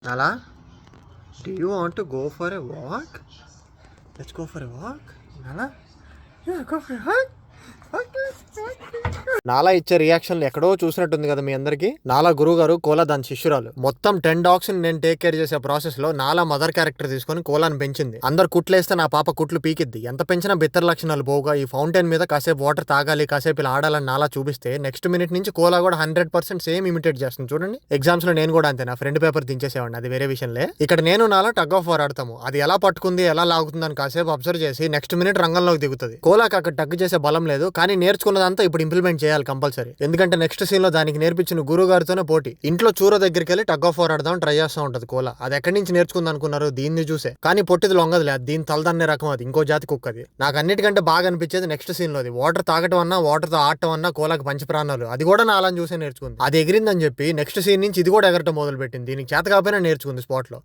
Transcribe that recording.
Nala, do you want to go for a walk? Let's go for a walk. Nala, yeah, go for a walk. నాలా ఇచ్చే రియాక్షన్లు ఎక్కడో చూసినట్టుంది కదా మీ అందరికి. నాలా గురువు గారు కోలా దాని శిష్యురాలు. మొత్తం 10 డాగ్స్ నేను టేక్ కేర్ చేసే ప్రాసెస్ లో నాలా మదర్ క్యారెక్టర్ తీసుకొని కోలాని పెంచింది. అందరు కుట్లేస్తే నా పాప కుట్లు పీకిద్ది. ఎంత పెంచినా బిత్తర లక్షణాలు పోగా ఈ ఫౌంటైన్ మీద కాసేపు వాటర్ తాగాలి, కాసేపు ఇలా ఆడాలని నాలా చూపిస్తే నెక్స్ట్ మినిట్ నుంచి కోలా కూడా 100% సేమ్ ఇమిటేట్ చేస్తుంది. చూడండి, ఎగ్జామ్స్ లో నేను కూడా అంతే, నా ఫ్రెండ్ పేపర్ దించేసేవాడిని, అది వేరే విషయంలే. ఇక్కడ నేను నాలా టగ్ ఆఫ్ వార్ ఆడతాము. అది ఎలా పట్టుకుంది, ఎలా లాగుతుంది అని కాసేపు అబ్జర్వ్ చేసి నెక్స్ట్ మినిట్ రంగంలోకి దిగుతుంది. కోలాకి అక్కడ టగ్ చేసే బలం లేదు, కానీ నేర్చుకున్నదంతా ఇప్పుడు ఇంప్లిమెంట్ చేయాలి కంపల్సరీ. ఎందుకంటే నెక్స్ట్ సీన్ లో దానికి నేర్పించిన గురువు గారితోనే పోటీ. ఇంట్లో చూర దగ్గరికి వెళ్ళి టగ్ ఆఫ్ వార్ ఆడదాం ట్రై చేస్తూ ఉంటది కోలా. అది ఎక్కడి నుంచి నేర్చుకుంది అనుకున్నారు? దీన్ని చూసే. కానీ పొట్టిది లొంగదులే, దీని తలదన్నే రకం, అది ఇంకో జాతి కుక్క. అది నాకు అన్నిటికంటే బాగా అనిపించేది నెక్స్ట్ సీన్ లోది. వాటర్ తాగటం అన్నా, వాటర్ తో ఆడటం అన్నా కోలాకి పంచ ప్రాణాలు. అది కూడా నా అలా చూసే నేర్చుకుంది. అది ఎగిరిందని చెప్పి నెక్స్ట్ సీన్ నుంచి ఇది కూడా ఎగరటం మొదలు పెట్టింది. దీనికి చేత కాకపోయినా నేర్చుకుంది స్పాట్ లో.